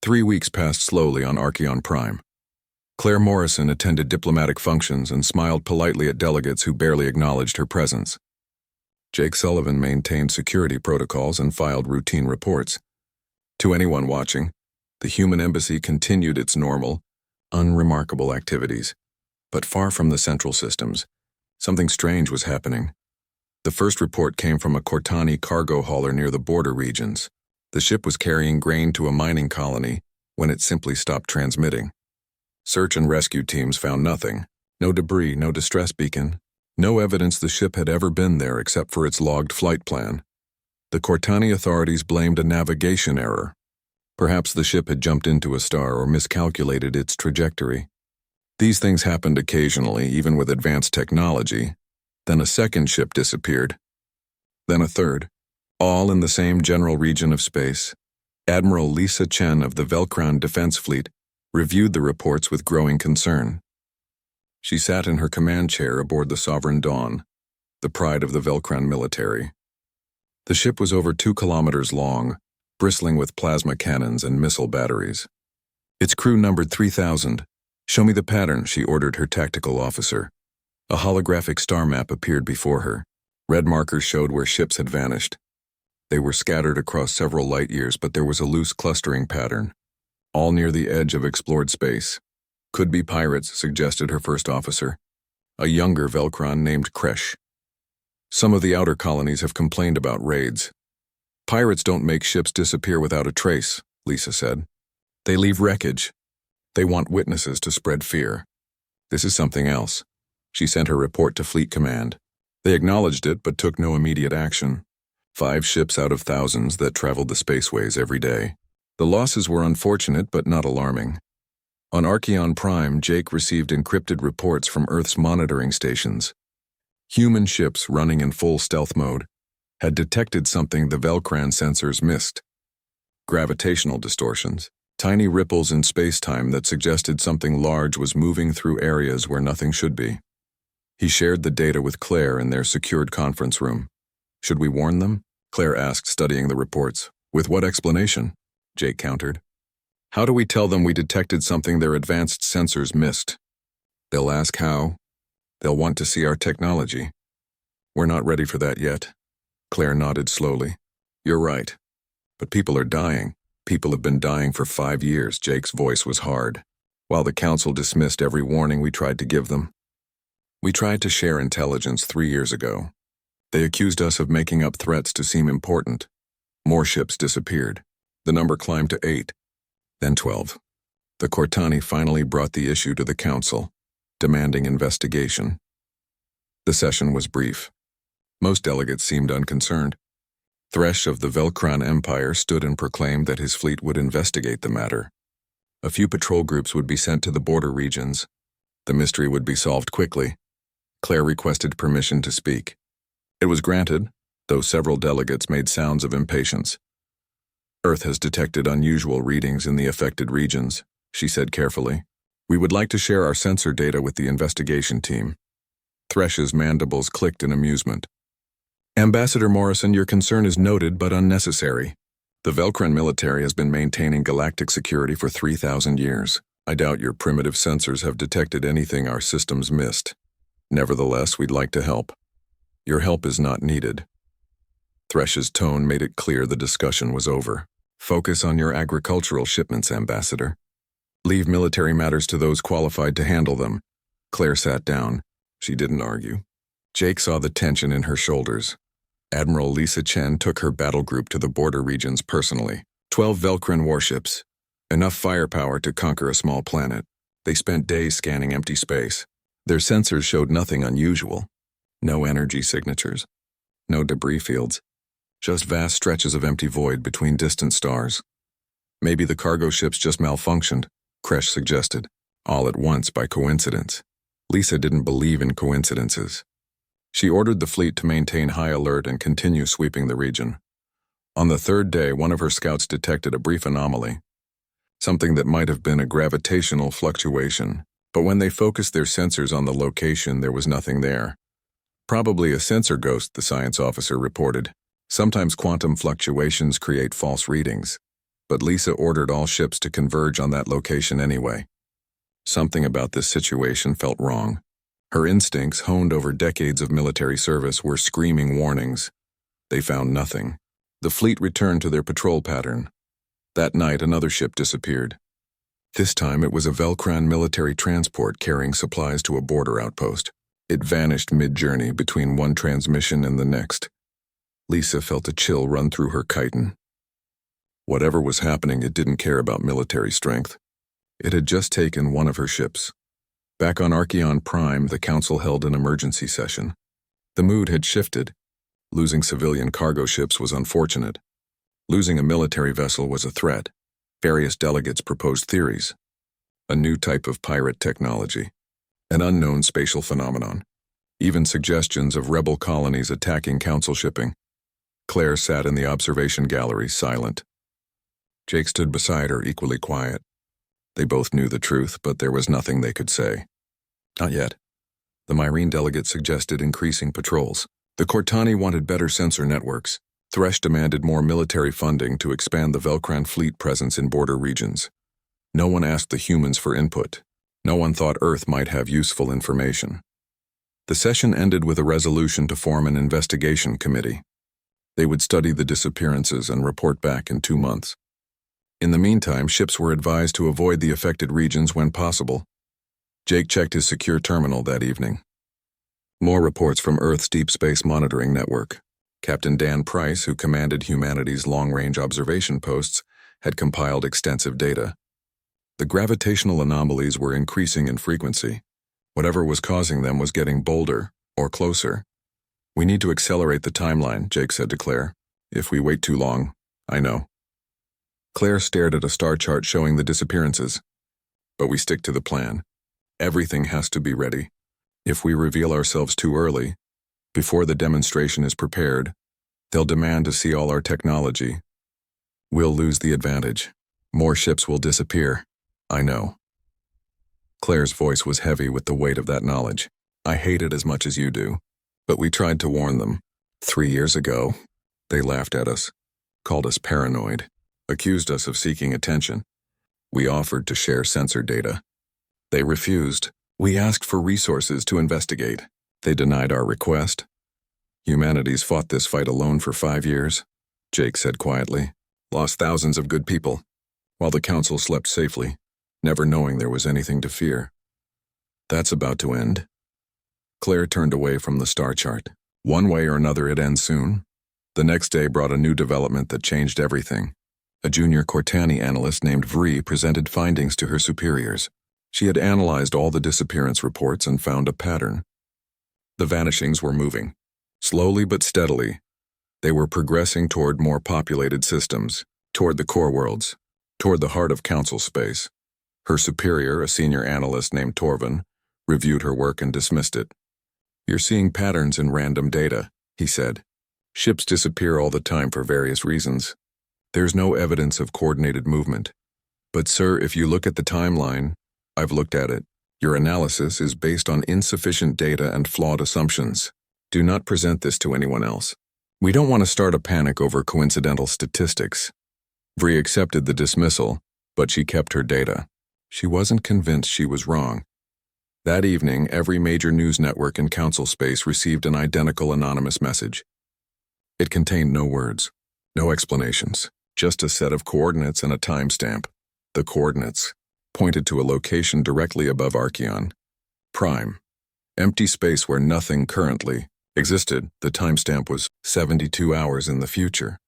3 weeks passed slowly on Archeon Prime. Claire Morrison attended diplomatic functions and smiled politely at delegates who barely acknowledged her presence. Jake Sullivan maintained security protocols and filed routine reports. To anyone watching, the human embassy continued its normal, unremarkable activities. But far from the central systems, something strange was happening. The first report came from a Cortani cargo hauler near the border regions. The ship was carrying grain to a mining colony when it simply stopped transmitting. Search and rescue teams found nothing. No debris, no distress beacon. No evidence the ship had ever been there except for its logged flight plan. The Cortani authorities blamed a navigation error. Perhaps the ship had jumped into a star or miscalculated its trajectory. These things happened occasionally, even with advanced technology. Then a second ship disappeared. Then a third. All in the same general region of space. Admiral Lisa Chen of the Velcron Defense Fleet reviewed the reports with growing concern. She sat in her command chair aboard the Sovereign Dawn, the pride of the Velcron military. The ship was over 2 kilometers long, bristling with plasma cannons and missile batteries. Its crew numbered 3,000. "Show me the pattern," she ordered her tactical officer. A holographic star map appeared before her. Red markers showed where ships had vanished. They were scattered across several light years, but there was a loose clustering pattern, all near the edge of explored space. "Could be pirates," suggested her first officer, a younger Velcron named Kresh. "Some of the outer colonies have complained about raids. Pirates don't make ships disappear without a trace," Lisa said. "They leave wreckage. They want witnesses to spread fear. This is something else." She sent her report to Fleet Command. They acknowledged it but took no immediate action. 5 ships out of thousands that traveled the spaceways every day. The losses were unfortunate but not alarming. On Archeon Prime, Jake received encrypted reports from Earth's monitoring stations. Human ships running in full stealth mode had detected something the Velcran sensors missed. Gravitational distortions, tiny ripples in space-time that suggested something large was moving through areas where nothing should be. He shared the data with Claire in their secured conference room. "Should we warn them?" Claire asked, studying the reports. "With what explanation?" Jake countered. "How do we tell them we detected something their advanced sensors missed? They'll ask how. They'll want to see our technology. We're not ready for that yet." Claire nodded slowly. "You're right. But people are dying. People have been dying for 5 years." Jake's voice was hard. "While the Council dismissed every warning we tried to give them. We tried to share intelligence 3 years ago. They accused us of making up threats to seem important. More ships disappeared. The number climbed to 8, then 12. The Cortani finally brought the issue to the Council, demanding investigation. The session was brief. Most delegates seemed unconcerned. Thresh of the Velcron Empire stood and proclaimed that his fleet would investigate the matter. A few patrol groups would be sent to the border regions. The mystery would be solved quickly. Claire requested permission to speak. It was granted, though several delegates made sounds of impatience. "Earth has detected unusual readings in the affected regions," she said carefully. "We would like to share our sensor data with the investigation team." Thresh's mandibles clicked in amusement. "Ambassador Morrison, your concern is noted but unnecessary. The Velcron military has been maintaining galactic security for 3,000 years. I doubt your primitive sensors have detected anything our systems missed. Nevertheless, we'd like to help. Your help is not needed." Thresh's tone made it clear the discussion was over. "Focus on your agricultural shipments, Ambassador. Leave military matters to those qualified to handle them." Claire sat down. She didn't argue. Jake saw the tension in her shoulders. Admiral Lisa Chen took her battle group to the border regions personally. 12 Velcron warships. Enough firepower to conquer a small planet. They spent days scanning empty space. Their sensors showed nothing unusual. No energy signatures. No debris fields. Just vast stretches of empty void between distant stars. "Maybe the cargo ships just malfunctioned," Kresh suggested. "All at once by coincidence." Lisa didn't believe in coincidences. She ordered the fleet to maintain high alert and continue sweeping the region. On the 3rd day, one of her scouts detected a brief anomaly. Something that might have been a gravitational fluctuation. But when they focused their sensors on the location, there was nothing there. "Probably a sensor ghost," the science officer reported. "Sometimes quantum fluctuations create false readings. but Lisa ordered all ships to converge on that location anyway. Something about this situation felt wrong. Her instincts, honed over decades of military service, were screaming warnings. They found nothing. The fleet returned to their patrol pattern. That night, another ship disappeared. This time, it was a Velcran military transport carrying supplies to a border outpost. It vanished mid-journey between one transmission and the next. Lisa felt a chill run through her chitin. Whatever was happening, it didn't care about military strength. It had just taken one of her ships. Back on Archeon Prime, the Council held an emergency session. The mood had shifted. Losing civilian cargo ships was unfortunate. Losing a military vessel was a threat. Various delegates proposed theories. A new type of pirate technology. An unknown spatial phenomenon. Even suggestions of rebel colonies attacking Council shipping. Claire sat in the observation gallery, silent. Jake stood beside her, equally quiet. They both knew the truth, but there was nothing they could say. Not yet. The Myrene delegate suggested increasing patrols. The Cortani wanted better sensor networks. Thresh demanded more military funding to expand the Velcran fleet presence in border regions. No one asked the humans for input. No one thought Earth might have useful information. The session ended with a resolution to form an investigation committee. They would study the disappearances and report back in 2 months. In the meantime, ships were advised to avoid the affected regions when possible. Jake checked his secure terminal that evening. More reports from Earth's Deep Space Monitoring Network. Captain Dan Price, who commanded humanity's long-range observation posts, had compiled extensive data. The gravitational anomalies were increasing in frequency. Whatever was causing them was getting bolder, or closer. "We need to accelerate the timeline," Jake said to Claire. "If we wait too long, I know." Claire stared at a star chart showing the disappearances. "But we stick to the plan. Everything has to be ready. If we reveal ourselves too early, before the demonstration is prepared, they'll demand to see all our technology. We'll lose the advantage. More ships will disappear. I know." Claire's voice was heavy with the weight of that knowledge. "I hate it as much as you do, but we tried to warn them. 3 years ago, they laughed at us, called us paranoid, accused us of seeking attention. We offered to share sensor data. They refused. We asked for resources to investigate. They denied our request. Humanity's fought this fight alone for 5 years," Jake said quietly. "Lost thousands of good people, while the Council slept safely, never knowing there was anything to fear. That's about to end." Claire turned away from the star chart. One way or another, it ends soon. The next day brought a new development that changed everything. A junior Cortani analyst named Vree presented findings to her superiors. She had analyzed all the disappearance reports and found a pattern. The vanishings were moving. Slowly but steadily, they were progressing toward more populated systems, toward the core worlds, toward the heart of Council space. Her superior, a senior analyst named Torvin, reviewed her work and dismissed it. "You're seeing patterns in random data," he said. "Ships disappear all the time for various reasons. There's no evidence of coordinated movement. But sir, if you look at the timeline, I've looked at it. Your analysis is based on insufficient data and flawed assumptions. Do not present this to anyone else. We don't want to start a panic over coincidental statistics." Vree accepted the dismissal, but she kept her data. She wasn't convinced she was wrong. That evening, every major news network in Council space received an identical anonymous message. It contained no words, no explanations, just a set of coordinates and a timestamp. The coordinates pointed to a location directly above Archeon. Prime. Empty space where nothing currently existed. The timestamp was 72 hours in the future.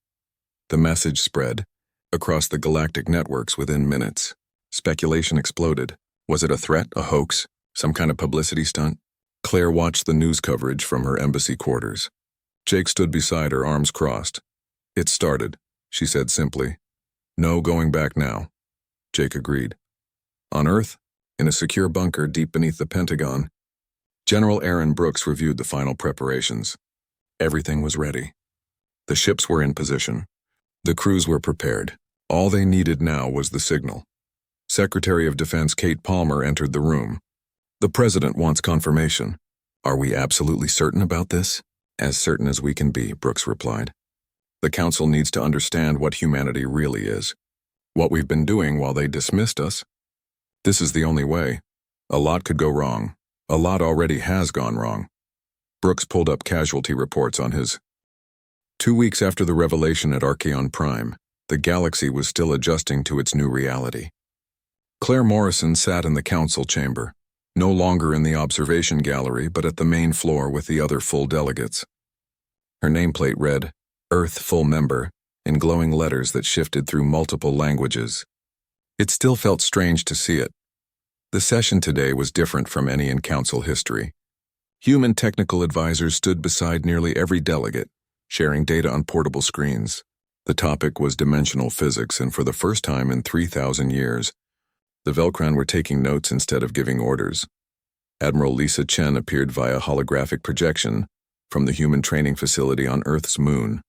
The message spread across the galactic networks within minutes. Speculation exploded. Was it a threat, a hoax, some kind of publicity stunt? Claire watched the news coverage from her embassy quarters. Jake stood beside her, arms crossed. "It started," she said simply. "No going back now." Jake agreed. On Earth, in a secure bunker deep beneath the Pentagon, General Aaron Brooks reviewed the final preparations. Everything was ready. The ships were in position. The crews were prepared. All they needed now was the signal. Secretary of Defense Kate Palmer entered the room. "The President wants confirmation." "Are we absolutely certain about this?" "As certain as we can be," Brooks replied. "The Council needs to understand what humanity really is. What we've been doing while they dismissed us? This is the only way. A lot could go wrong. A lot already has gone wrong. Brooks pulled up casualty reports on his. 2 weeks after the revelation at Archeon Prime, the galaxy was still adjusting to its new reality. Claire Morrison sat in the council chamber, no longer in the observation gallery but at the main floor with the other full delegates. Her nameplate read, Earth Full Member, in glowing letters that shifted through multiple languages. It still felt strange to see it. The session today was different from any in council history. Human technical advisors stood beside nearly every delegate, sharing data on portable screens. The topic was dimensional physics, and for the first time in 3,000 years, the Velcran were taking notes instead of giving orders. Admiral Lisa Chen appeared via holographic projection from the human training facility on Earth's moon.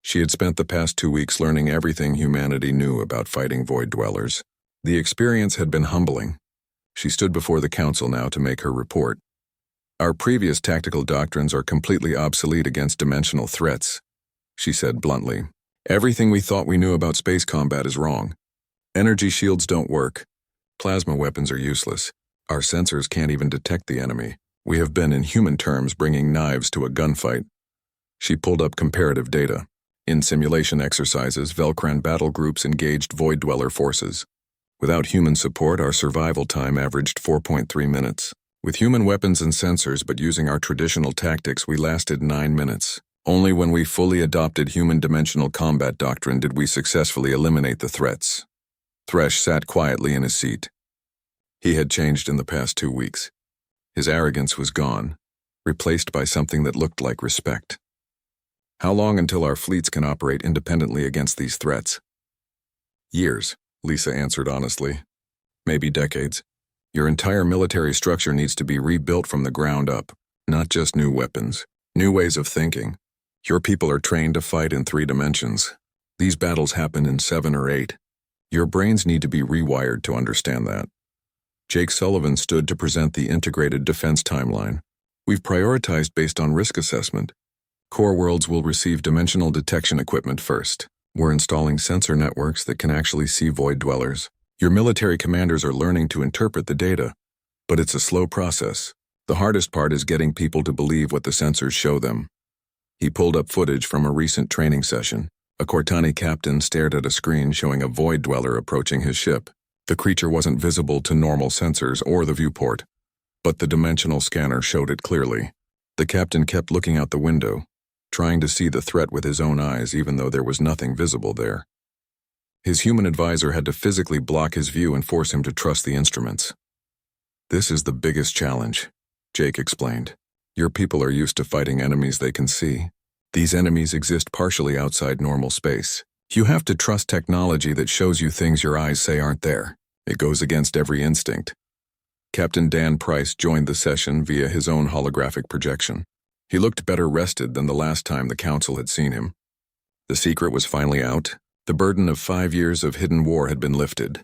She had spent the past 2 weeks learning everything humanity knew about fighting void dwellers. The experience had been humbling. She stood before the council now to make her report. Our previous tactical doctrines are completely obsolete against dimensional threats, she said bluntly. Everything we thought we knew about space combat is wrong. Energy shields don't work. Plasma weapons are useless. Our sensors can't even detect the enemy. We have been, in human terms, bringing knives to a gunfight. She pulled up comparative data. In simulation exercises, Velcran battle groups engaged void dweller forces. Without human support, our survival time averaged 4.3 minutes. With human weapons and sensors but using our traditional tactics, we lasted 9 minutes. Only when we fully adopted human dimensional combat doctrine did we successfully eliminate the threats. Thresh sat quietly in his seat. He had changed in the past 2 weeks. His arrogance was gone, replaced by something that looked like respect. How long until our fleets can operate independently against these threats? Years, Lisa answered honestly. Maybe decades. Your entire military structure needs to be rebuilt from the ground up, not just new weapons, new ways of thinking. Your people are trained to fight in 3 dimensions. These battles happen in 7 or 8. Your brains need to be rewired to understand that. Jake Sullivan stood to present the integrated defense timeline. We've prioritized based on risk assessment. Core worlds will receive dimensional detection equipment first. We're installing sensor networks that can actually see void dwellers. Your military commanders are learning to interpret the data, but it's a slow process. The hardest part is getting people to believe what the sensors show them. He pulled up footage from a recent training session. A Cortani captain stared at a screen showing a void dweller approaching his ship. The creature wasn't visible to normal sensors or the viewport, but the dimensional scanner showed it clearly. The captain kept looking out the window, trying to see the threat with his own eyes even though there was nothing visible there. His human advisor had to physically block his view and force him to trust the instruments. This is the biggest challenge, Jake explained. Your people are used to fighting enemies they can see. These enemies exist partially outside normal space. You have to trust technology that shows you things your eyes say aren't there. It goes against every instinct. Captain Dan Price joined the session via his own holographic projection. He looked better rested than the last time the council had seen him. The secret was finally out. The burden of 5 years of hidden war had been lifted.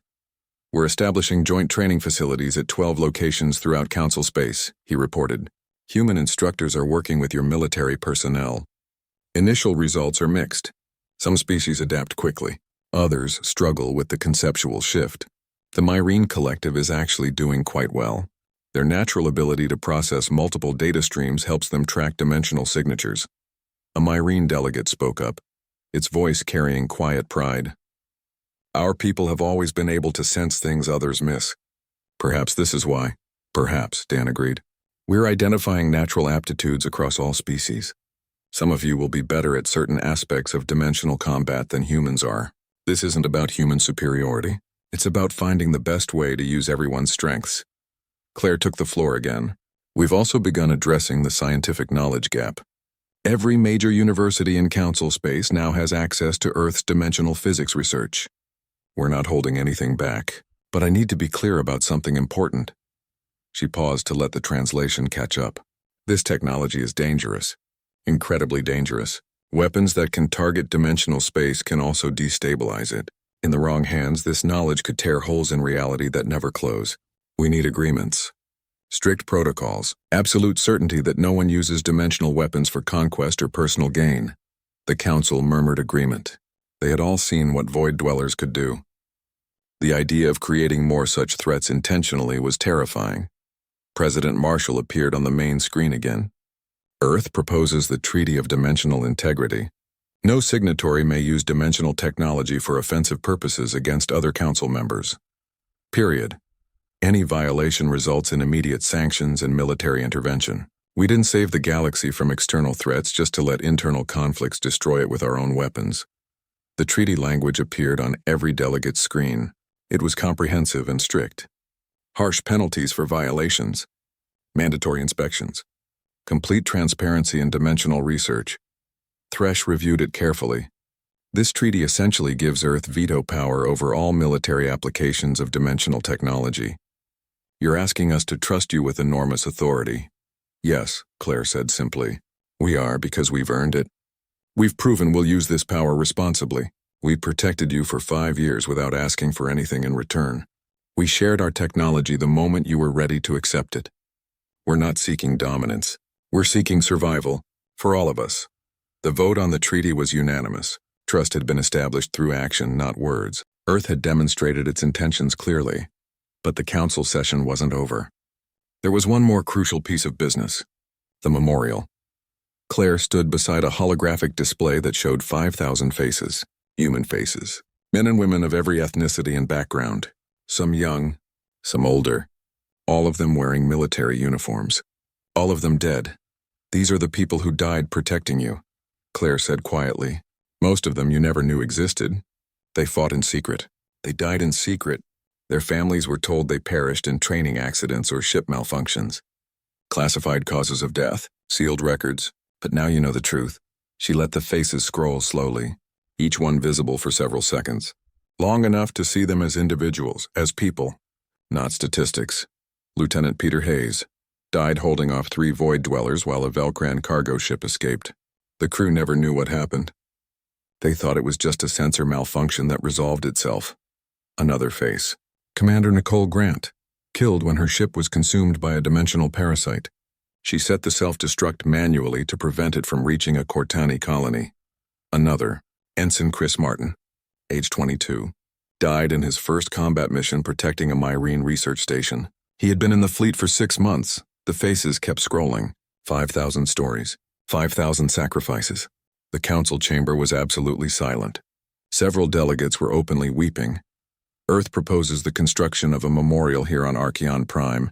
We're establishing joint training facilities at 12 locations throughout council space, he reported. Human instructors are working with your military personnel. Initial results are mixed. Some species adapt quickly. Others struggle with the conceptual shift. The Myrene Collective is actually doing quite well. Their natural ability to process multiple data streams helps them track dimensional signatures. A Myrene delegate spoke up, its voice carrying quiet pride. Our people have always been able to sense things others miss. Perhaps this is why. Perhaps, Dan agreed. We're identifying natural aptitudes across all species. Some of you will be better at certain aspects of dimensional combat than humans are. This isn't about human superiority. It's about finding the best way to use everyone's strengths. Claire took the floor again. We've also begun addressing the scientific knowledge gap. Every major university in council space now has access to Earth's dimensional physics research. We're not holding anything back, but I need to be clear about something important. She paused to let the translation catch up. This technology is dangerous. Incredibly dangerous. Weapons that can target dimensional space can also destabilize it. In the wrong hands, this knowledge could tear holes in reality that never close. We need agreements. Strict protocols. Absolute certainty that no one uses dimensional weapons for conquest or personal gain. The council murmured agreement. They had all seen what void dwellers could do. The idea of creating more such threats intentionally was terrifying. President Marshall appeared on the main screen again. Earth proposes the Treaty of Dimensional Integrity. No signatory may use dimensional technology for offensive purposes against other council members. Period. Any violation results in immediate sanctions and military intervention. We didn't save the galaxy from external threats just to let internal conflicts destroy it with our own weapons. The treaty language appeared on every delegate's screen. It was comprehensive and strict. Harsh penalties for violations. Mandatory inspections. Complete transparency in dimensional research. Thresh reviewed it carefully. This treaty essentially gives Earth veto power over all military applications of dimensional technology. You're asking us to trust you with enormous authority. Yes, Claire said simply. We are, because we've earned it. We've proven we'll use this power responsibly. We protected you for 5 years without asking for anything in return. We shared our technology the moment you were ready to accept it. We're not seeking dominance. We're seeking survival, for all of us. The vote on the treaty was unanimous. Trust had been established through action, not words. Earth had demonstrated its intentions clearly. But the council session wasn't over. There was one more crucial piece of business. The memorial. Claire stood beside a holographic display that showed 5,000 faces. Human faces. Men and women of every ethnicity and background. Some young, some older. All of them wearing military uniforms. All of them dead. These are the people who died protecting you, Claire said quietly. Most of them you never knew existed. They fought in secret. They died in secret. Their families were told they perished in training accidents or ship malfunctions. Classified causes of death, sealed records, but now you know the truth. She let the faces scroll slowly, each one visible for several seconds. Long enough to see them as individuals, as people, not statistics. Lieutenant Peter Hayes died holding off 3 void dwellers while a Velcran cargo ship escaped. The crew never knew what happened. They thought it was just a sensor malfunction that resolved itself. Another face. Commander Nicole Grant, killed when her ship was consumed by a dimensional parasite. She set the self-destruct manually to prevent it from reaching a Cortani colony. Another, Ensign Chris Martin, age 22, died in his first combat mission protecting a Myrene research station. He had been in the fleet for 6 months. The faces kept scrolling. 5,000 stories. 5,000 sacrifices. The council chamber was absolutely silent. Several delegates were openly weeping. Earth proposes the construction of a memorial here on Archeon Prime,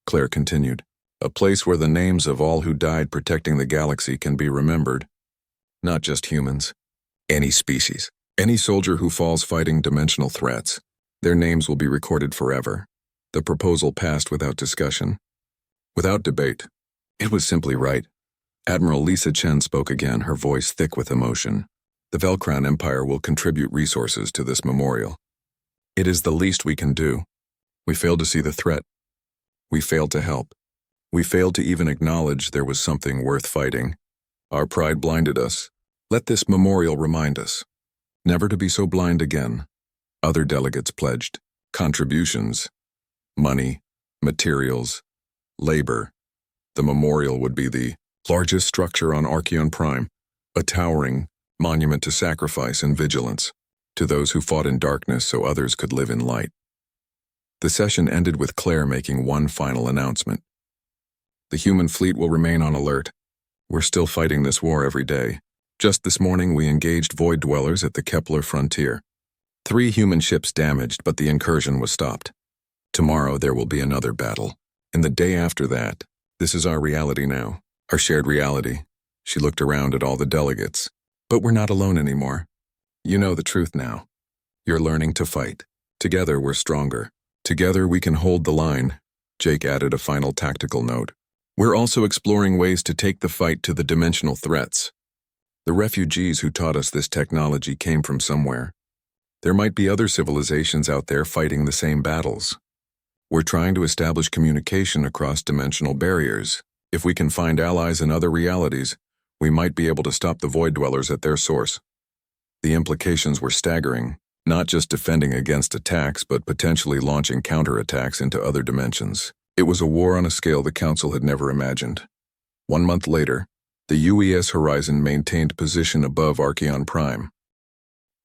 Claire continued. A place where the names of all who died protecting the galaxy can be remembered. Not just humans. Any species. Any soldier who falls fighting dimensional threats. Their names will be recorded forever. The proposal passed without discussion. Without debate. It was simply right. Admiral Lisa Chen spoke again, her voice thick with emotion. The Velcran Empire will contribute resources to this memorial. It is the least we can do. We failed to see the threat. We failed to help. We failed to even acknowledge there was something worth fighting. Our pride blinded us. Let this memorial remind us. Never to be so blind again. Other delegates pledged. Contributions. Money. Materials. Labor. The memorial would be the largest structure on Archeon Prime, a towering monument to sacrifice and vigilance, to those who fought in darkness so others could live in light. The session ended with Claire making one final announcement. The human fleet will remain on alert. We're still fighting this war every day. Just this morning we engaged void dwellers at the Kepler frontier. 3 human ships damaged, but the incursion was stopped. Tomorrow there will be another battle. And the day after that, this is our reality now. Our shared reality. She looked around at all the delegates. But we're not alone anymore. You know the truth now. You're learning to fight. Together we're stronger. Together we can hold the line. Jake added a final tactical note. We're also exploring ways to take the fight to the dimensional threats. The refugees who taught us this technology came from somewhere. There might be other civilizations out there fighting the same battles. We're trying to establish communication across dimensional barriers. If we can find allies in other realities, we might be able to stop the void dwellers at their source. The implications were staggering, not just defending against attacks, but potentially launching counterattacks into other dimensions. It was a war on a scale the Council had never imagined. 1 month later, the UES horizon maintained position above Archeon Prime.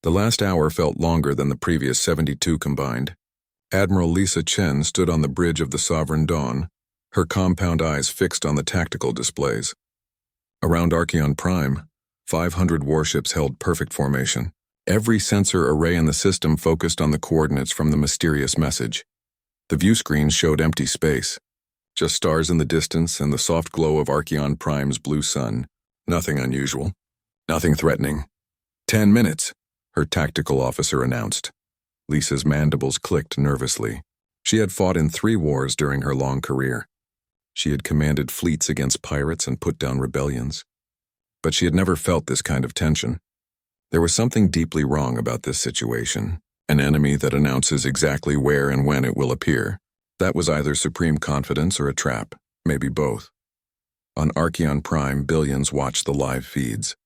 The last hour felt longer than the previous 72 combined. Admiral Lisa Chen stood on the bridge of the Sovereign Dawn, her compound eyes fixed on the tactical displays. Around Archeon Prime, 500 warships held perfect formation. Every sensor array in the system focused on the coordinates from the mysterious message. The view screens showed empty space, just stars in the distance and the soft glow of Archeon Prime's blue sun. Nothing unusual, nothing threatening. 10 minutes, her tactical officer announced. Lisa's mandibles clicked nervously. She had fought in 3 wars during her long career. She had commanded fleets against pirates and put down rebellions. But she had never felt this kind of tension. There was something deeply wrong about this situation. An enemy that announces exactly where and when it will appear. That was either supreme confidence or a trap, maybe both. On Archeon Prime, billions watched the live feeds.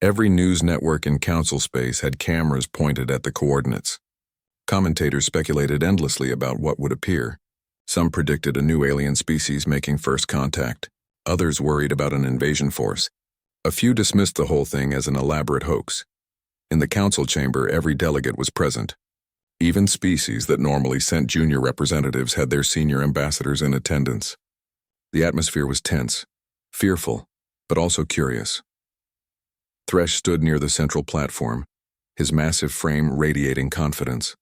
Every news network in Council space had cameras pointed at the coordinates. Commentators speculated endlessly about what would appear. Some predicted a new alien species making first contact. Others worried about an invasion force. A few dismissed the whole thing as an elaborate hoax. In the council chamber, every delegate was present. Even species that normally sent junior representatives had their senior ambassadors in attendance. The atmosphere was tense, fearful, but also curious. Thresh stood near the central platform, his massive frame radiating confidence.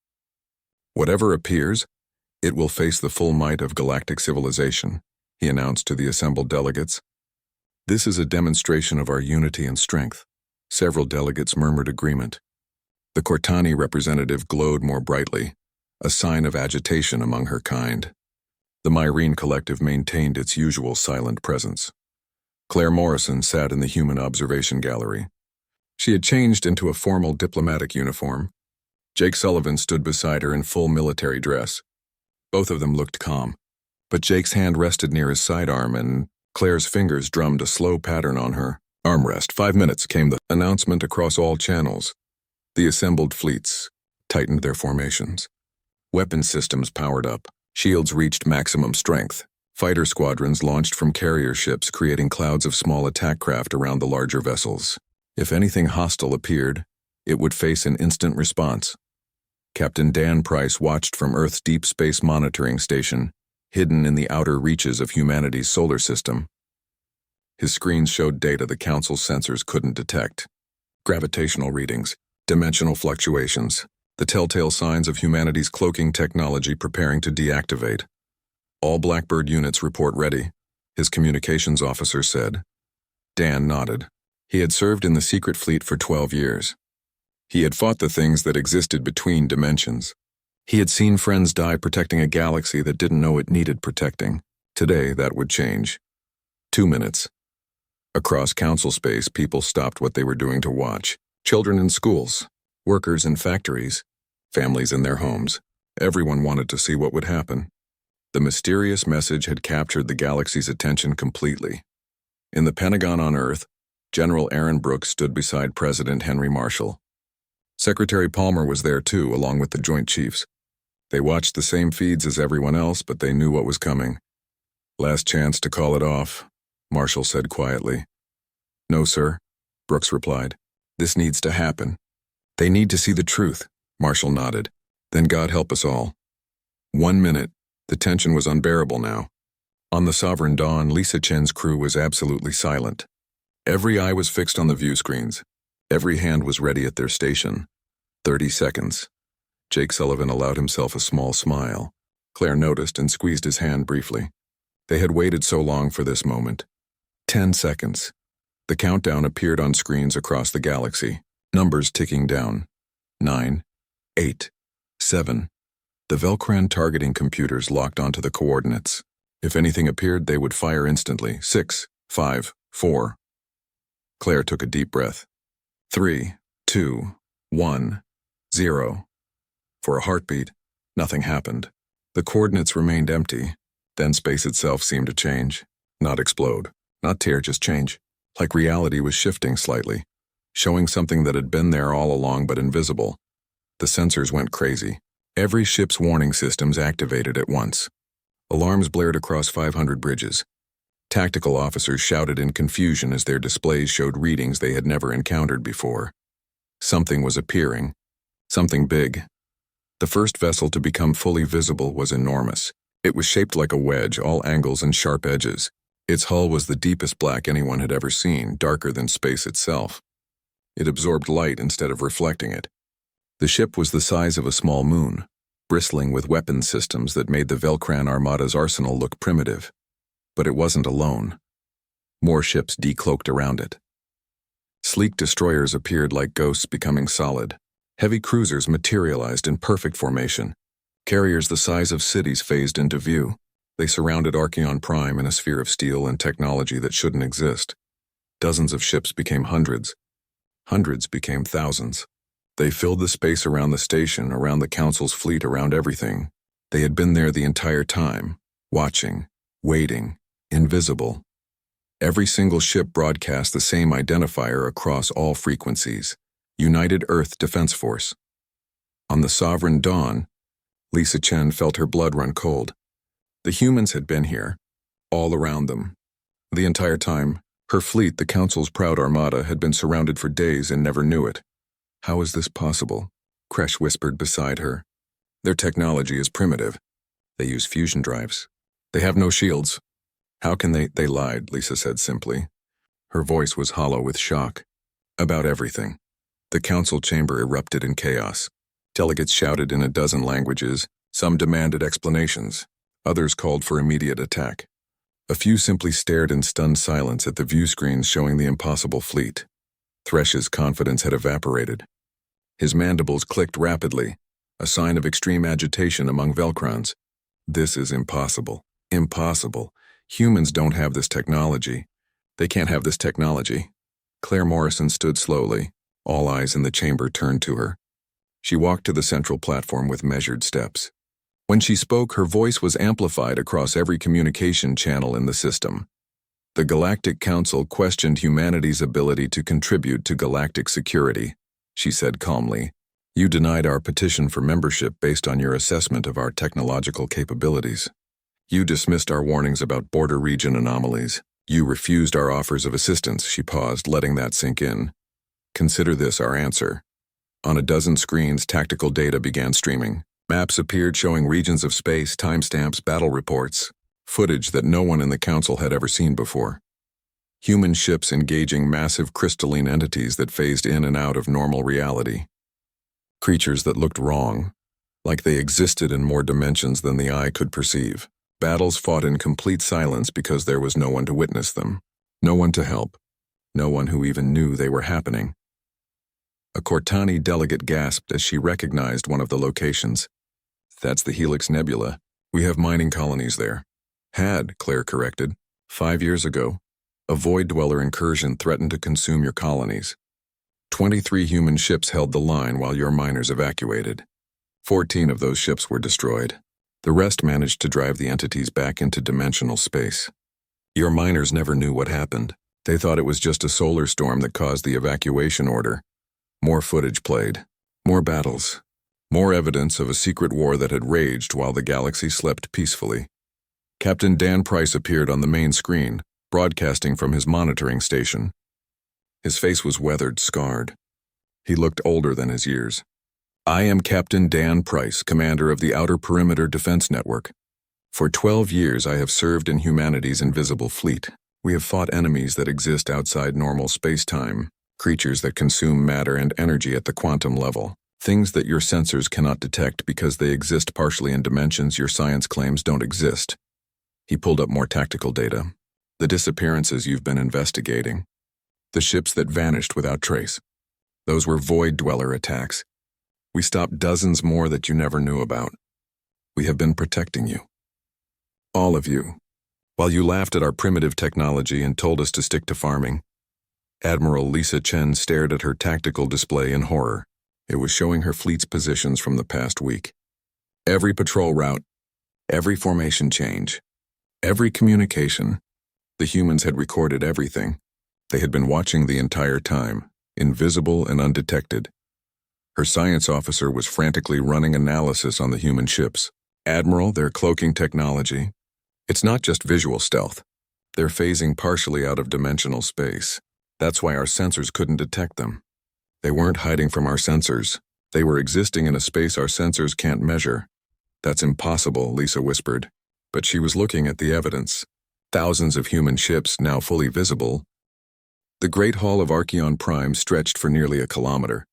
Whatever appears, it will face the full might of galactic civilization, he announced to the assembled delegates. This is a demonstration of our unity and strength. Several delegates murmured agreement. The Cortani representative glowed more brightly, a sign of agitation among her kind. The Myrene collective maintained its usual silent presence. Claire Morrison sat in the human observation gallery. She had changed into a formal diplomatic uniform. Jake Sullivan stood beside her in full military dress. Both of them looked calm, but Jake's hand rested near his sidearm and Claire's fingers drummed a slow pattern on her armrest. 5 minutes came the announcement across all channels. The assembled fleets tightened their formations. Weapon systems powered up. Shields reached maximum strength. Fighter squadrons launched from carrier ships, creating clouds of small attack craft around the larger vessels. If anything hostile appeared, it would face an instant response. Captain Dan Price watched from Earth's Deep Space Monitoring Station, hidden in the outer reaches of humanity's solar system. His screens showed data the Council's sensors couldn't detect. Gravitational readings, dimensional fluctuations, the telltale signs of humanity's cloaking technology preparing to deactivate. All Blackbird units report ready, his communications officer said. Dan nodded. He had served in the secret fleet for 12 years. He had fought the things that existed between dimensions. He had seen friends die protecting a galaxy that didn't know it needed protecting. Today, that would change. 2 minutes. Across council space, people stopped what they were doing to watch. Children in schools, workers in factories, families in their homes. Everyone wanted to see what would happen. The mysterious message had captured the galaxy's attention completely. In the Pentagon on Earth, General Aaron Brooks stood beside President Henry Marshall. Secretary Palmer was there too, along with the Joint Chiefs. They watched the same feeds as everyone else, but they knew what was coming. Last chance to call it off, Marshall said quietly. No, sir, Brooks replied. This needs to happen. They need to see the truth, Marshall nodded. Then God help us all. 1 minute. The tension was unbearable now. On the Sovereign Dawn, Lisa Chen's crew was absolutely silent. Every eye was fixed on the view screens. Every hand was ready at their station. 30 seconds. Jake Sullivan allowed himself a small smile. Claire noticed and squeezed his hand briefly. They had waited so long for this moment. 10 seconds. The countdown appeared on screens across the galaxy, numbers ticking down. 9, 8, 7. The Velcran targeting computers locked onto the coordinates. If anything appeared, they would fire instantly. 6, 5, 4. Claire took a deep breath. 3, 2, 1, 0. For a heartbeat, nothing happened. The coordinates remained empty. Then space itself seemed to change. Not explode. Not tear, just change. Like reality was shifting slightly, showing something that had been there all along but invisible. The sensors went crazy. Every ship's warning systems activated at once. Alarms blared across 500 bridges. Tactical officers shouted in confusion as their displays showed readings they had never encountered before. Something was appearing. Something big. The first vessel to become fully visible was enormous. It was shaped like a wedge, all angles and sharp edges. Its hull was the deepest black anyone had ever seen, darker than space itself. It absorbed light instead of reflecting it. The ship was the size of a small moon, bristling with weapon systems that made the Velcran Armada's arsenal look primitive. But it wasn't alone. More ships decloaked around it. Sleek destroyers appeared like ghosts becoming solid. Heavy cruisers materialized in perfect formation. Carriers the size of cities phased into view. They surrounded Archeon Prime in a sphere of steel and technology that shouldn't exist. Dozens of ships became hundreds. Hundreds became thousands. They filled the space around the station, around the Council's fleet, around everything. They had been there the entire time, watching, waiting, invisible. Every single ship broadcast the same identifier across all frequencies: United Earth Defense Force. On the Sovereign Dawn, Lisa Chen felt her blood run cold. The humans had been here, all around them. The entire time, her fleet, the Council's proud armada, had been surrounded for days and never knew it. How is this possible? Kresh whispered beside her. Their technology is primitive. They use fusion drives. They have no shields. How can they lied, Lisa said simply. Her voice was hollow with shock. About everything. The council chamber erupted in chaos. Delegates shouted in a dozen languages. Some demanded explanations. Others called for immediate attack. A few simply stared in stunned silence at the view screens showing the impossible fleet. Thresh's confidence had evaporated. His mandibles clicked rapidly, a sign of extreme agitation among Velcrons. This is impossible. Impossible. Humans don't have this technology. They can't have this technology. Claire Morrison stood slowly. All eyes in the chamber turned to her. She walked to the central platform with measured steps. When she spoke, her voice was amplified across every communication channel in the system. The Galactic Council questioned humanity's ability to contribute to galactic security, she said calmly. You denied our petition for membership based on your assessment of our technological capabilities. You dismissed our warnings about border region anomalies. You refused our offers of assistance. She paused, letting that sink in. Consider this our answer. On a dozen screens, tactical data began streaming. Maps appeared showing regions of space, timestamps, battle reports, footage that no one in the Council had ever seen before. Human ships engaging massive crystalline entities that phased in and out of normal reality. Creatures that looked wrong, like they existed in more dimensions than the eye could perceive. Battles fought in complete silence because there was no one to witness them, no one to help, no one who even knew they were happening. A Cortani delegate gasped as she recognized one of the locations. That's the Helix Nebula. We have mining colonies there. Had, Claire corrected. 5 years ago, a Void Dweller incursion threatened to consume your colonies. 23 human ships held the line while your miners evacuated. 14 of those ships were destroyed. The rest managed to drive the entities back into dimensional space. Your miners never knew what happened. They thought it was just a solar storm that caused the evacuation order. More footage played. More battles. More evidence of a secret war that had raged while the galaxy slept peacefully. Captain Dan Price appeared on the main screen, broadcasting from his monitoring station. His face was weathered, scarred. He looked older than his years. I am Captain Dan Price, commander of the Outer Perimeter Defense Network. For 12 years I have served in humanity's invisible fleet. We have fought enemies that exist outside normal space-time, creatures that consume matter and energy at the quantum level, things that your sensors cannot detect because they exist partially in dimensions your science claims don't exist. He pulled up more tactical data. The disappearances you've been investigating. The ships that vanished without trace. Those were Void Dweller attacks. We stopped dozens more that you never knew about. We have been protecting you. All of you. While you laughed at our primitive technology and told us to stick to farming. Admiral Lisa Chen stared at her tactical display in horror. It was showing her fleet's positions from the past week. Every patrol route, every formation change, every communication. The humans had recorded everything. They had been watching the entire time, invisible and undetected. Her science officer was frantically running analysis on the human ships. Admiral, their cloaking technology. It's not just visual stealth. They're phasing partially out of dimensional space. That's why our sensors couldn't detect them. They weren't hiding from our sensors. They were existing in a space our sensors can't measure. That's impossible, Lisa whispered. But she was looking at the evidence. Thousands of human ships, now fully visible. The Great Hall of Archeon Prime stretched for nearly a kilometer.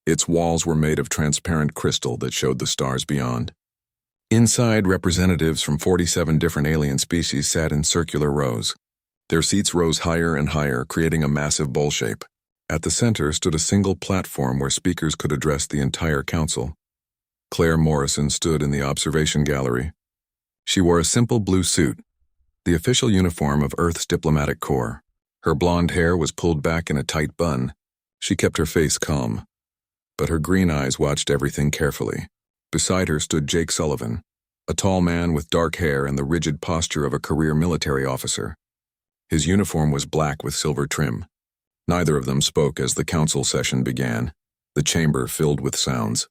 Its walls were made of transparent crystal that showed the stars beyond. Inside, representatives from 47 different alien species sat in circular rows. Their seats rose higher and higher, creating a massive bowl shape. At the center stood a single platform where speakers could address the entire council. Claire Morrison stood in the observation gallery. She wore a simple blue suit, the official uniform of Earth's diplomatic corps. Her blonde hair was pulled back in a tight bun. She kept her face calm, but her green eyes watched everything carefully. Beside her stood Jake Sullivan, a tall man with dark hair and the rigid posture of a career military officer. His uniform was black with silver trim. Neither of them spoke as the council session began, the chamber filled with sounds.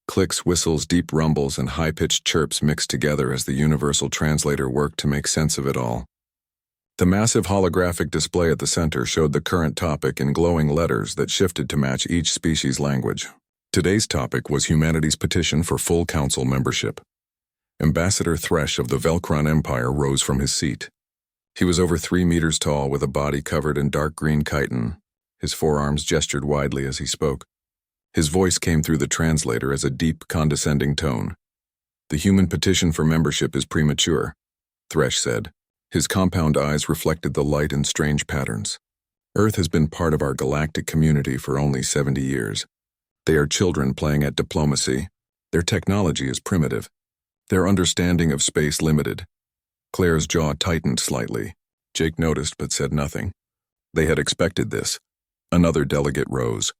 Clicks, whistles, deep rumbles, and high-pitched chirps mixed together as the universal translator worked to make sense of it all. The massive holographic display at the center showed the current topic in glowing letters that shifted to match each species' language. Today's topic was humanity's petition for full council membership. Ambassador Thresh of the Velcron Empire rose from his seat. He was over 3 meters tall with a body covered in dark green chitin. His forearms gestured widely as he spoke. His voice came through the translator as a deep, condescending tone. "The human petition for membership is premature," Thresh said. His compound eyes reflected the light in strange patterns. "Earth has been part of our galactic community for only 70 years. They are children playing at diplomacy. Their technology is primitive. Their understanding of space limited." Claire's jaw tightened slightly. Jake noticed but said nothing. They had expected this. Another delegate rose.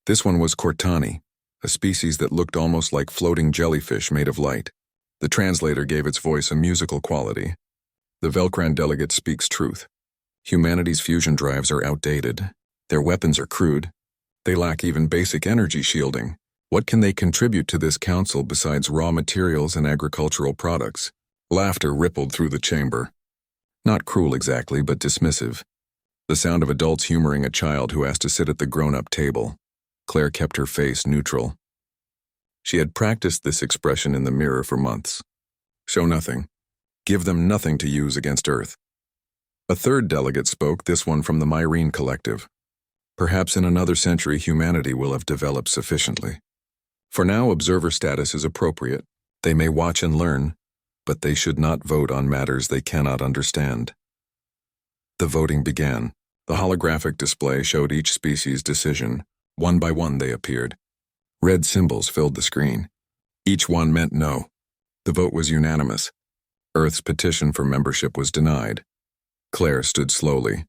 This one was Cortani, a species that looked almost like floating jellyfish made of light. The translator gave its voice a musical quality. "The Velcran delegate speaks truth. Humanity's fusion drives are outdated. Their weapons are crude. They lack even basic energy shielding. What can they contribute to this council besides raw materials and agricultural products?" Laughter rippled through the chamber. Not cruel exactly, but dismissive. The sound of adults humoring a child who has to sit at the grown-up table. Claire kept her face neutral. She had practiced this expression in the mirror for months. Show nothing. Give them nothing to use against Earth. A third delegate spoke, this one from the Myrene Collective. "Perhaps in another century humanity will have developed sufficiently. For now, observer status is appropriate. They may watch and learn, but they should not vote on matters they cannot understand." The voting began. The holographic display showed each species' decision. One by one they appeared. Red symbols filled the screen. Each one meant no. The vote was unanimous. Earth's petition for membership was denied. Claire stood slowly.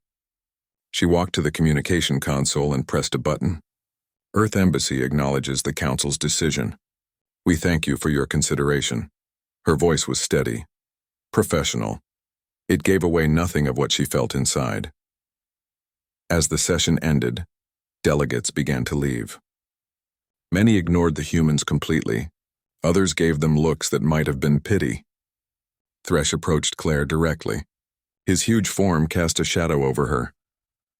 She walked to the communication console and pressed a button. "Earth Embassy acknowledges the Council's decision. We thank you for your consideration." Her voice was steady, professional. It gave away nothing of what she felt inside. As the session ended, delegates began to leave. Many ignored the humans completely. Others gave them looks that might have been pity. Thresh approached Claire directly. His huge form cast a shadow over her.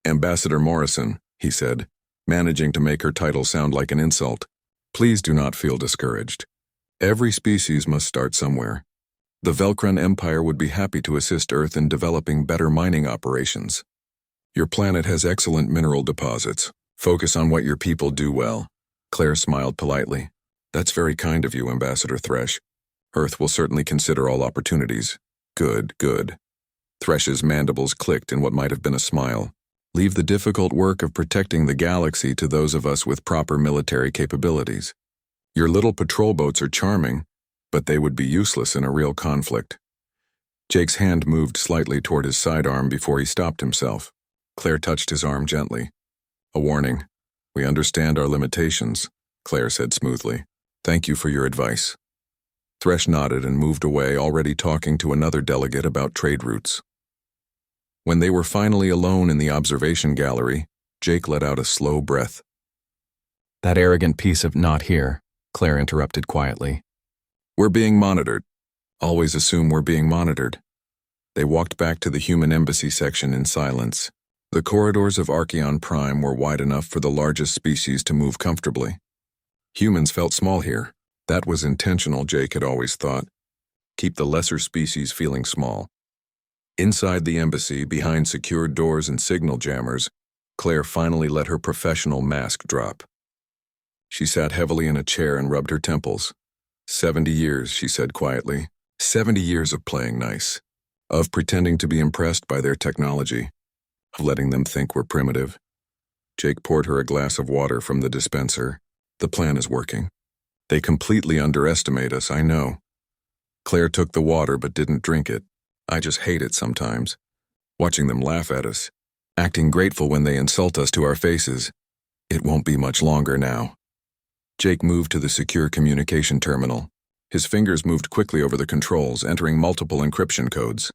"Ambassador Morrison," he said, managing to make her title sound like an insult, "please do not feel discouraged. Every species must start somewhere. The Velcran Empire would be happy to assist Earth in developing better mining operations. Your planet has excellent mineral deposits. Focus on what your people do well." Claire smiled politely. "That's very kind of you, Ambassador Thresh. Earth will certainly consider all opportunities." Good, good. Thresh's mandibles clicked in what might have been a smile. "Leave the difficult work of protecting the galaxy to those of us with proper military capabilities. Your little patrol boats are charming, but they would be useless in a real conflict." Jake's hand moved slightly toward his sidearm before he stopped himself. Claire touched his arm gently. "A warning. We understand our limitations," Claire said smoothly. "Thank you for your advice." Thresh nodded and moved away, already talking to another delegate about trade routes. When they were finally alone in the observation gallery, Jake let out a slow breath. "That arrogant piece of not here," Claire interrupted quietly. "We're being monitored. Always assume we're being monitored." They walked back to the human embassy section in silence. The corridors of Archeon Prime were wide enough for the largest species to move comfortably. Humans felt small here. That was intentional, Jake had always thought. Keep the lesser species feeling small. Inside the embassy, behind secured doors and signal jammers, Claire finally let her professional mask drop. She sat heavily in a chair and rubbed her temples. 70 years, she said quietly. 70 years of playing nice. Of pretending to be impressed by their technology. Of letting them think we're primitive. Jake poured her a glass of water from the dispenser. The plan is working. They completely underestimate us, I know. Claire took the water but didn't drink it. I just hate it sometimes. Watching them laugh at us. Acting grateful when they insult us to our faces. It won't be much longer now. Jake moved to the secure communication terminal. His fingers moved quickly over the controls, entering multiple encryption codes.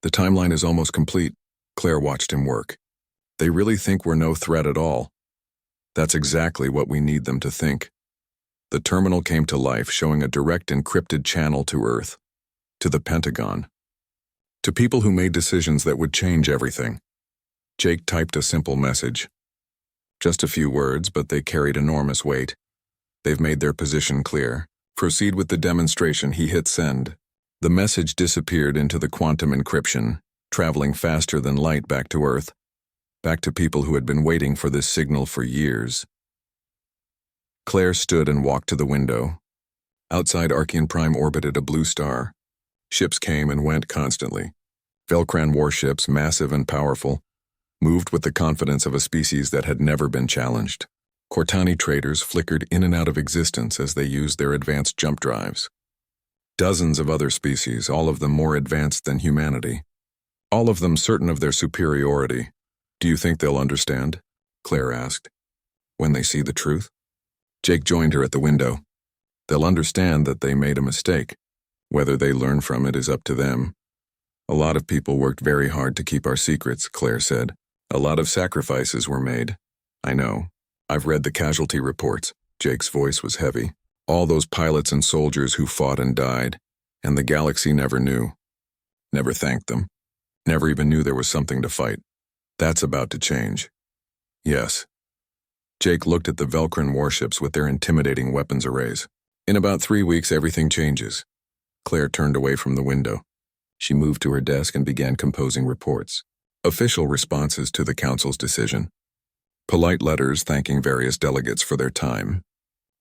The timeline is almost complete. Claire watched him work. They really think we're no threat at all. That's exactly what we need them to think. The terminal came to life, showing a direct encrypted channel to Earth. To the Pentagon. To people who made decisions that would change everything. Jake typed a simple message. Just a few words, but they carried enormous weight. They've made their position clear. Proceed with the demonstration. He hit send. The message disappeared into the quantum encryption, traveling faster than light back to Earth. Back to people who had been waiting for this signal for years. Claire stood and walked to the window. Outside, Archean Prime orbited a blue star. Ships came and went constantly. Velcran warships, massive and powerful, moved with the confidence of a species that had never been challenged. Cortani traders flickered in and out of existence as they used their advanced jump drives. Dozens of other species, all of them more advanced than humanity. All of them certain of their superiority. Do you think they'll understand? Claire asked. When they see the truth? Jake joined her at the window. They'll understand that they made a mistake. Whether they learn from it is up to them. A lot of people worked very hard to keep our secrets, Claire said. A lot of sacrifices were made. I know. I've read the casualty reports. Jake's voice was heavy. All those pilots and soldiers who fought and died, and the galaxy never knew. Never thanked them. Never even knew there was something to fight. That's about to change. Yes. Jake looked at the Velcran warships with their intimidating weapons arrays. In about 3 weeks, everything changes. Claire turned away from the window. She moved to her desk and began composing reports. Official responses to the Council's decision. Polite letters thanking various delegates for their time.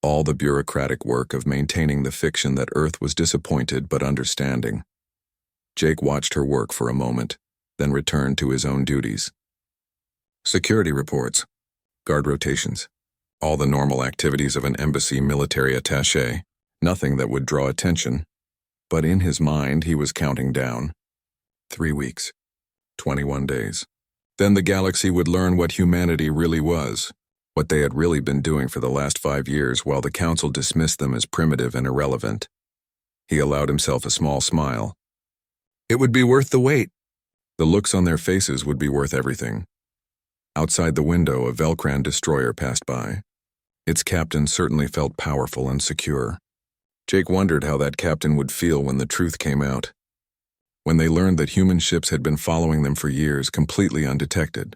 All the bureaucratic work of maintaining the fiction that Earth was disappointed but understanding. Jake watched her work for a moment, then returned to his own duties. Security reports. Guard rotations. All the normal activities of an embassy military attaché. Nothing that would draw attention. But in his mind, he was counting down. 3 weeks. 21 days. Then the galaxy would learn what humanity really was. What they had really been doing for the last 5 years while the Council dismissed them as primitive and irrelevant. He allowed himself a small smile. It would be worth the wait. The looks on their faces would be worth everything. Outside the window, a Velcran destroyer passed by. Its captain certainly felt powerful and secure. Jake wondered how that captain would feel when the truth came out. When they learned that human ships had been following them for years completely undetected.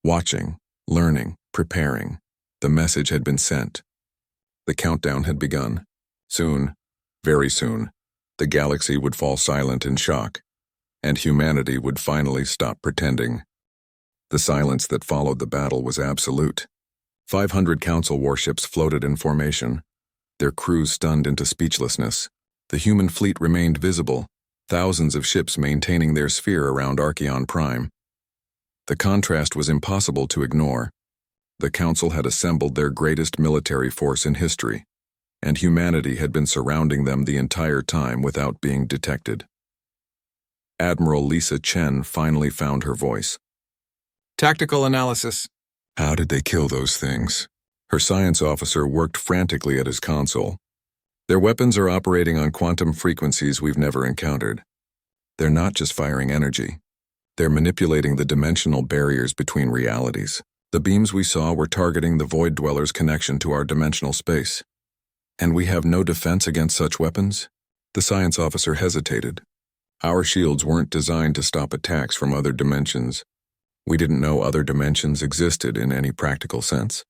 Watching, learning, preparing. The message had been sent. The countdown had begun. Soon, very soon, the galaxy would fall silent in shock, and humanity would finally stop pretending. The silence that followed the battle was absolute. 500 Council warships floated in formation, their crews stunned into speechlessness. The human fleet remained visible, thousands of ships maintaining their sphere around Archeon Prime. The contrast was impossible to ignore. The Council had assembled their greatest military force in history, and humanity had been surrounding them the entire time without being detected. Admiral Lisa Chen finally found her voice. Tactical analysis. How did they kill those things? Her science officer worked frantically at his console. Their weapons are operating on quantum frequencies we've never encountered. They're not just firing energy. They're manipulating the dimensional barriers between realities. The beams we saw were targeting the Void Dweller's connection to our dimensional space. And we have no defense against such weapons? The science officer hesitated. Our shields weren't designed to stop attacks from other dimensions. We didn't know other dimensions existed in any practical sense.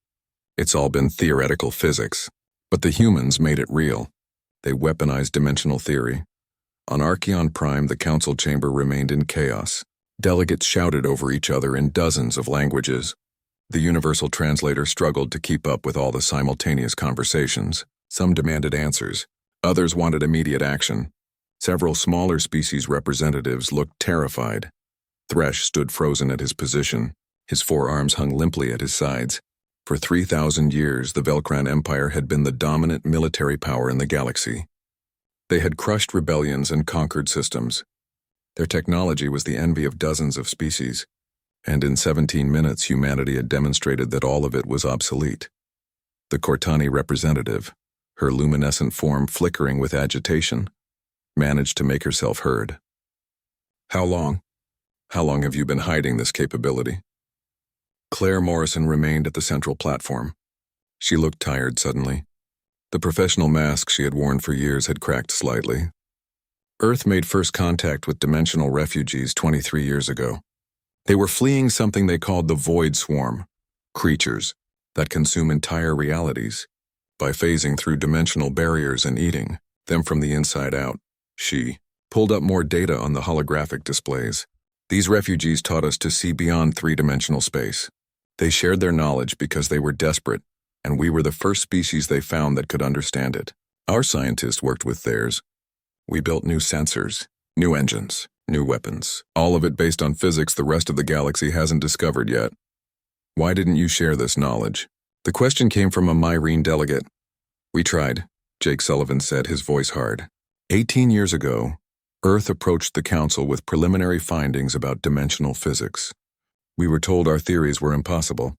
It's all been theoretical physics. But the humans made it real. They weaponized dimensional theory. On Archeon Prime, the council chamber remained in chaos. Delegates shouted over each other in dozens of languages. The universal translator struggled to keep up with all the simultaneous conversations. Some demanded answers. Others wanted immediate action. Several smaller species representatives looked terrified. Thresh stood frozen at his position. His forearms hung limply at his sides. For 3,000 years, the Velcran Empire had been the dominant military power in the galaxy. They had crushed rebellions and conquered systems. Their technology was the envy of dozens of species, and in 17 minutes humanity had demonstrated that all of it was obsolete. The Cortani representative, her luminescent form flickering with agitation, managed to make herself heard. How long? How long have you been hiding this capability? Claire Morrison remained at the central platform. She looked tired suddenly. The professional mask she had worn for years had cracked slightly. Earth made first contact with dimensional refugees 23 years ago. They were fleeing something they called the Void Swarm, creatures that consume entire realities by phasing through dimensional barriers and eating them from the inside out. She pulled up more data on the holographic displays. These refugees taught us to see beyond three-dimensional space. They shared their knowledge because they were desperate, and we were the first species they found that could understand it. Our scientists worked with theirs. We built new sensors, new engines, new weapons, all of it based on physics the rest of the galaxy hasn't discovered yet. Why didn't you share this knowledge? The question came from a Myrene delegate. We tried, Jake Sullivan said, his voice hard. 18 years ago, Earth approached the Council with preliminary findings about dimensional physics. We were told our theories were impossible,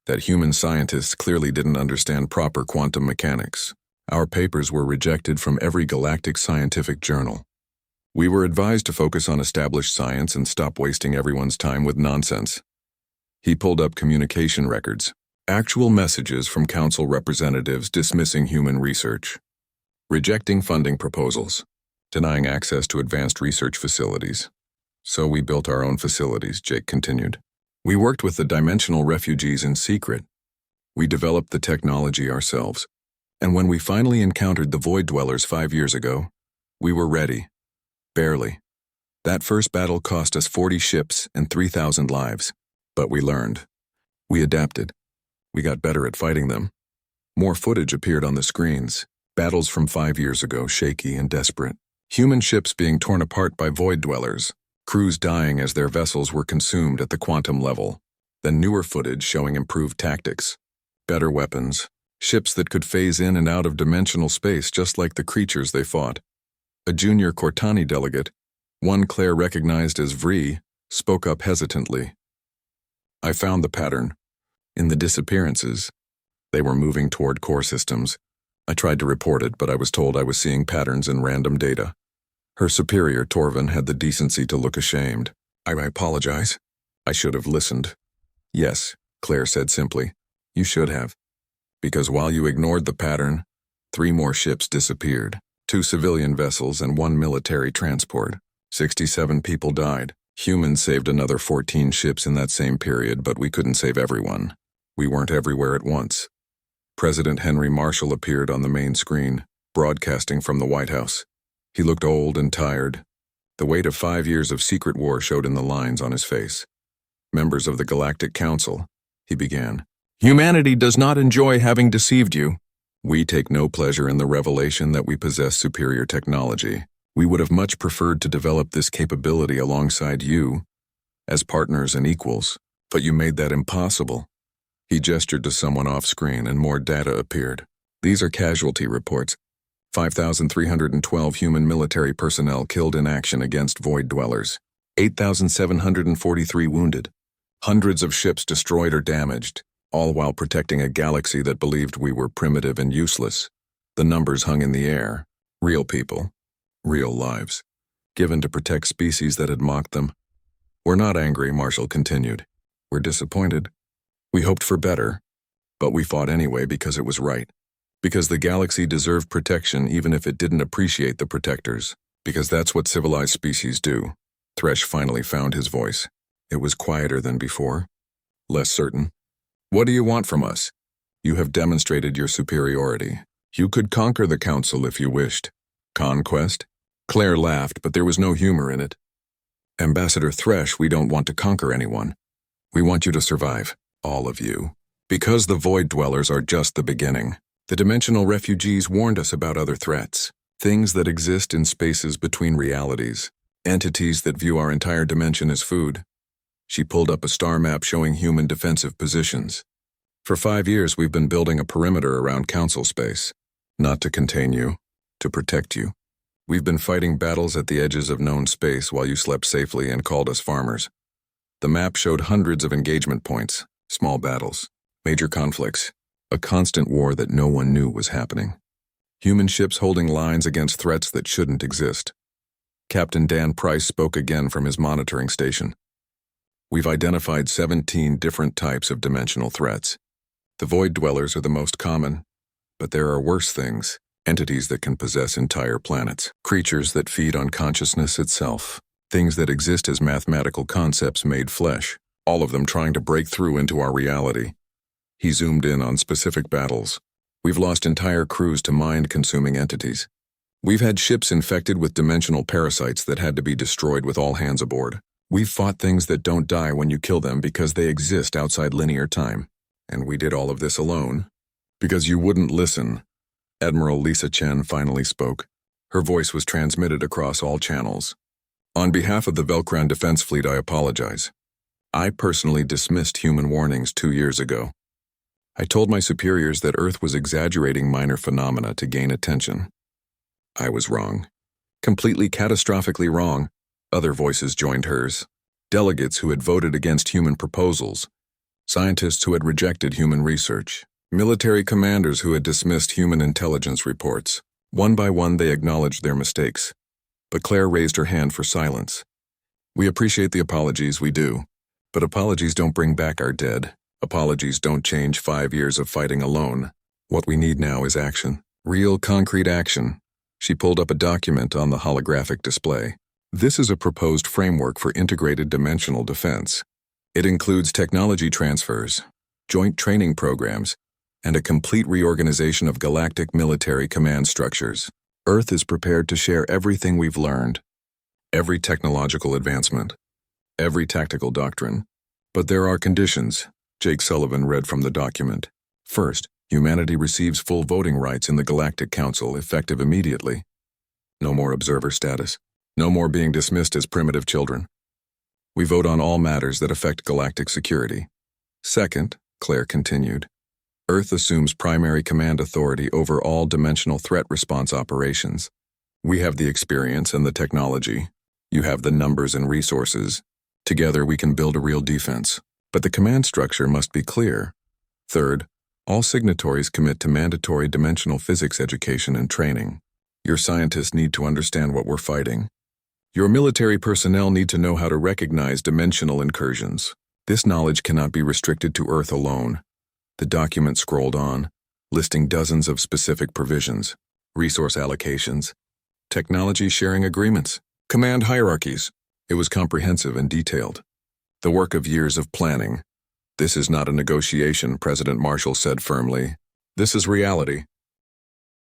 that human scientists clearly didn't understand proper quantum mechanics. Our papers were rejected from every galactic scientific journal. We were advised to focus on established science and stop wasting everyone's time with nonsense. He pulled up communication records, actual messages from Council representatives dismissing human research, rejecting funding proposals, denying access to advanced research facilities. So we built our own facilities, Jake continued. We worked with the dimensional refugees in secret. We developed the technology ourselves. And when we finally encountered the Void Dwellers 5 years ago, we were ready. Barely. That first battle cost us 40 ships and 3,000 lives. But we learned. We adapted. We got better at fighting them. More footage appeared on the screens. Battles from 5 years ago, shaky and desperate. Human ships being torn apart by Void Dwellers. Crews dying as their vessels were consumed at the quantum level. Then newer footage showing improved tactics. Better weapons. Ships that could phase in and out of dimensional space just like the creatures they fought. A junior Cortani delegate, one Claire recognized as Vree, spoke up hesitantly. I found the pattern. In the disappearances, they were moving toward core systems. I tried to report it, but I was told I was seeing patterns in random data. Her superior, Torvin, had the decency to look ashamed. I apologize. I should have listened. Yes, Claire said simply. You should have. Because while you ignored the pattern, 3 more ships disappeared. 2 civilian vessels and 1 military transport. 67 people died. Humans saved another 14 ships in that same period, but we couldn't save everyone. We weren't everywhere at once. President Henry Marshall appeared on the main screen, broadcasting from the White House. He looked old and tired. The weight of 5 years of secret war showed in the lines on his face. Members of the Galactic Council, he began. Humanity does not enjoy having deceived you. We take no pleasure in the revelation that we possess superior technology. We would have much preferred to develop this capability alongside you, as partners and equals, but you made that impossible. He gestured to someone off-screen and more data appeared. These are casualty reports. 5,312 human military personnel killed in action against Void Dwellers. 8,743 wounded. Hundreds of ships destroyed or damaged, all while protecting a galaxy that believed we were primitive and useless. The numbers hung in the air. Real people. Real lives. Given to protect species that had mocked them. We're not angry, Marshall continued. We're disappointed. We hoped for better, but we fought anyway because it was right. Because the galaxy deserved protection even if it didn't appreciate the protectors. Because that's what civilized species do. Thresh finally found his voice. It was quieter than before. Less certain. What do you want from us? You have demonstrated your superiority. You could conquer the Council if you wished. Conquest? Claire laughed, but there was no humor in it. Ambassador Thresh, we don't want to conquer anyone. We want you to survive, all of you. Because the Void Dwellers are just the beginning. The dimensional refugees warned us about other threats. Things that exist in spaces between realities. Entities that view our entire dimension as food. She pulled up a star map showing human defensive positions. For 5 years, we've been building a perimeter around Council space. Not to contain you, to protect you. We've been fighting battles at the edges of known space while you slept safely and called us farmers. The map showed hundreds of engagement points, small battles, major conflicts, a constant war that no one knew was happening. Human ships holding lines against threats that shouldn't exist. Captain Dan Price spoke again from his monitoring station. We've identified 17 different types of dimensional threats. The Void Dwellers are the most common, but there are worse things, entities that can possess entire planets, creatures that feed on consciousness itself, things that exist as mathematical concepts made flesh, all of them trying to break through into our reality. He zoomed in on specific battles. We've lost entire crews to mind-consuming entities. We've had ships infected with dimensional parasites that had to be destroyed with all hands aboard. We've fought things that don't die when you kill them because they exist outside linear time. And we did all of this alone. Because you wouldn't listen. Admiral Lisa Chen finally spoke. Her voice was transmitted across all channels. On behalf of the Velcran Defense Fleet, I apologize. I personally dismissed human warnings 2 years ago. I told my superiors that Earth was exaggerating minor phenomena to gain attention. I was wrong. Completely catastrophically wrong. Other voices joined hers. Delegates who had voted against human proposals. Scientists who had rejected human research. Military commanders who had dismissed human intelligence reports. One by one, they acknowledged their mistakes. But Claire raised her hand for silence. We appreciate the apologies, we do. But apologies don't bring back our dead. Apologies don't change 5 years of fighting alone. What we need now is action. Real, concrete action. She pulled up a document on the holographic display. This is a proposed framework for integrated dimensional defense. It includes technology transfers, joint training programs, and a complete reorganization of galactic military command structures. Earth is prepared to share everything we've learned, every technological advancement, every tactical doctrine. But there are conditions, Jake Sullivan read from the document. First, humanity receives full voting rights in the Galactic Council effective immediately. No more observer status. No more being dismissed as primitive children. We vote on all matters that affect galactic security. Second, Claire continued, Earth assumes primary command authority over all dimensional threat response operations. We have the experience and the technology. You have the numbers and resources. Together we can build a real defense. But the command structure must be clear. Third, all signatories commit to mandatory dimensional physics education and training. Your scientists need to understand what we're fighting. Your military personnel need to know how to recognize dimensional incursions. This knowledge cannot be restricted to Earth alone. The document scrolled on, listing dozens of specific provisions, resource allocations, technology sharing agreements, command hierarchies. It was comprehensive and detailed. The work of years of planning. This is not a negotiation, President Marshall said firmly. This is reality.